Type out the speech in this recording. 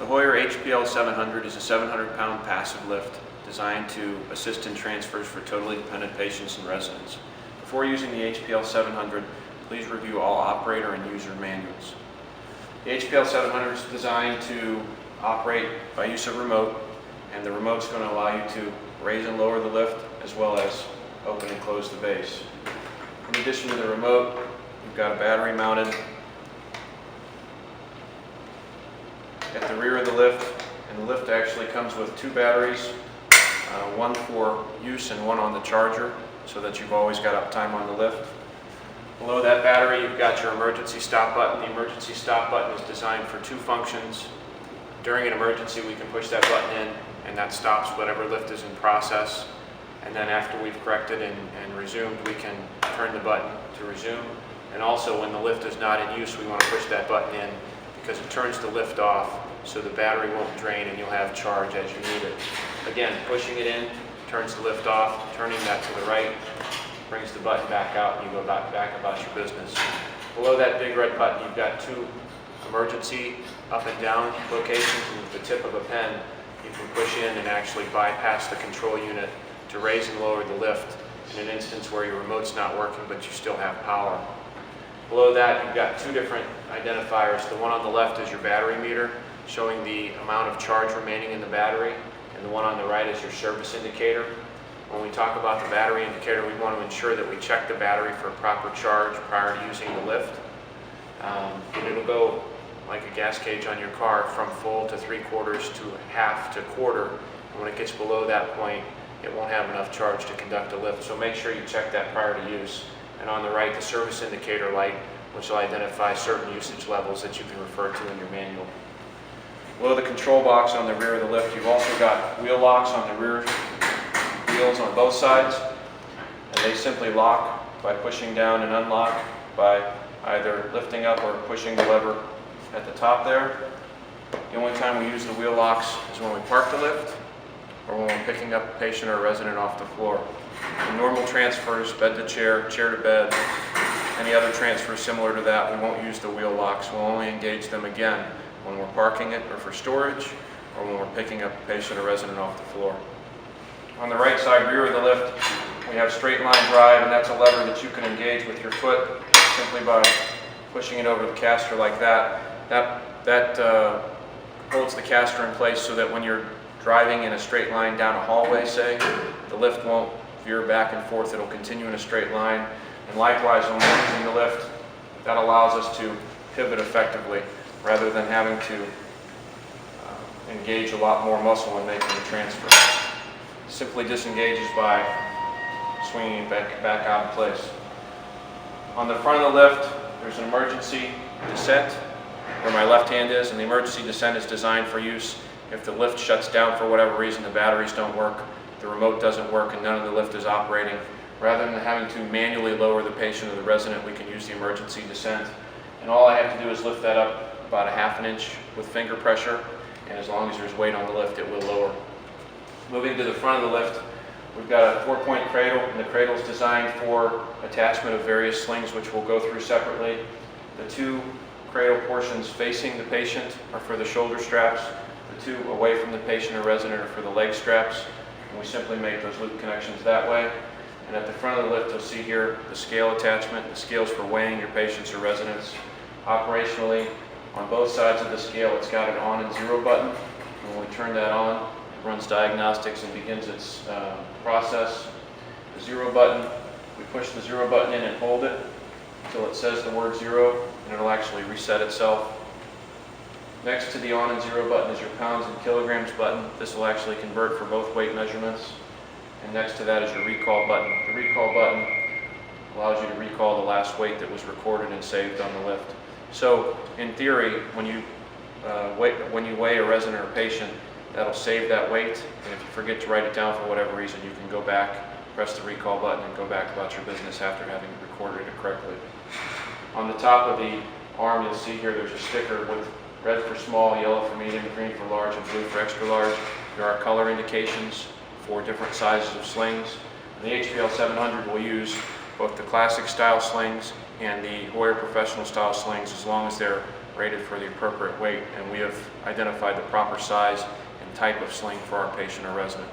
The Hoyer HPL700 is a 700-pound passive lift designed to assist in transfers for totally dependent patients and residents. Before using the HPL700, please review all operator and user manuals. The HPL700 is designed to operate by use of remote, and the remote's going to allow you to raise and lower the lift as well as open and close the base. In addition to the remote, you've got a battery mounted at the rear of the lift, and the lift actually comes with two batteries, one for use and one on the charger, so that you've always got uptime on the lift. Below that battery, you've got your emergency stop button. The emergency stop button is designed for two functions. During an emergency, we can push that button in, and that stops whatever lift is in process. And then after we've corrected and resumed, we can turn the button to resume. And also, when the lift is not in use, we want to push that button in because it turns the lift off, so the battery won't drain and you'll have charge as you need it. Again, pushing it in turns the lift off, turning that to the right brings the button back out, and you go back about your business. Below that big red button, you've got two emergency up and down locations, and with the tip of a pen, you can push in and actually bypass the control unit to raise and lower the lift in an instance where your remote's not working but you still have power. Below that, you've got two different identifiers. The one on the left is your battery meter, showing the amount of charge remaining in the battery, and the one on the right is your service indicator. When we talk about the battery indicator, we want to ensure that we check the battery for proper charge prior to using the lift. And it'll go like a gas gauge on your car from full to 3/4 to half to quarter, and when it gets below that point, it won't have enough charge to conduct a lift. So make sure you check that prior to use. And on the right, the service indicator light, which will identify certain usage levels that you can refer to in your manual. Below the control box on the rear of the lift, you've also got wheel locks on the rear wheels on both sides, and they simply lock by pushing down and unlock by either lifting up or pushing the lever at the top there. The only time we use the wheel locks is when we park the lift or when we're picking up a patient or a resident off the floor. In normal transfers, bed to chair, chair to bed, any other transfers similar to that, we won't use the wheel locks. We'll only engage them again when we're parking it or for storage, or when we're picking up a patient or resident off the floor. On the right side rear of the lift, we have straight line drive, and that's a lever that you can engage with your foot simply by pushing it over the caster like that. That holds the caster in place so that when you're driving in a straight line down a hallway, say, the lift won't veer back and forth. It'll continue in a straight line. And likewise, when we're using the lift, that allows us to pivot effectively rather than having to engage a lot more muscle when making the transfer. Simply disengages by swinging it back out in place. On the front of the lift, there's an emergency descent where my left hand is, and the emergency descent is designed for use if the lift shuts down for whatever reason, the batteries don't work, the remote doesn't work, and none of the lift is operating. Rather than having to manually lower the patient or the resident, we can use the emergency descent. And all I have to do is lift that up about a ½ inch with finger pressure, and as long as there's weight on the lift, it will lower. Moving to the front of the lift, we've got a 4-point cradle, and the cradle is designed for attachment of various slings, which we'll go through separately. The two cradle portions facing the patient are for the shoulder straps. The two away from the patient or resident are for the leg straps, and we simply make those loop connections that way. And at the front of the lift, you'll see here the scale attachment. The scale's for weighing your patients or residents. Operationally, on both sides of the scale, it's got an on and zero button. And when we turn that on, it runs diagnostics and begins its process. The zero button, we push the zero button in and hold it until it says the word zero, and it'll actually reset itself. Next to the on and zero button is your pounds and kilograms button. This will actually convert for both weight measurements. And next to that is your recall button. The recall button allows you to recall the last weight that was recorded and saved on the lift. So in theory, when you weigh a resident or patient, that'll save that weight. And if you forget to write it down for whatever reason, you can go back, press the recall button, and go back about your business after having recorded it correctly. On the top of the arm, you'll see here there's a sticker with red for small, yellow for medium, green for large, and blue for extra large. There are color indications for different sizes of slings. And the HPL700 will use both the classic style slings and the Hoyer professional style slings as long as they're rated for the appropriate weight, and we have identified the proper size and type of sling for our patient or resident.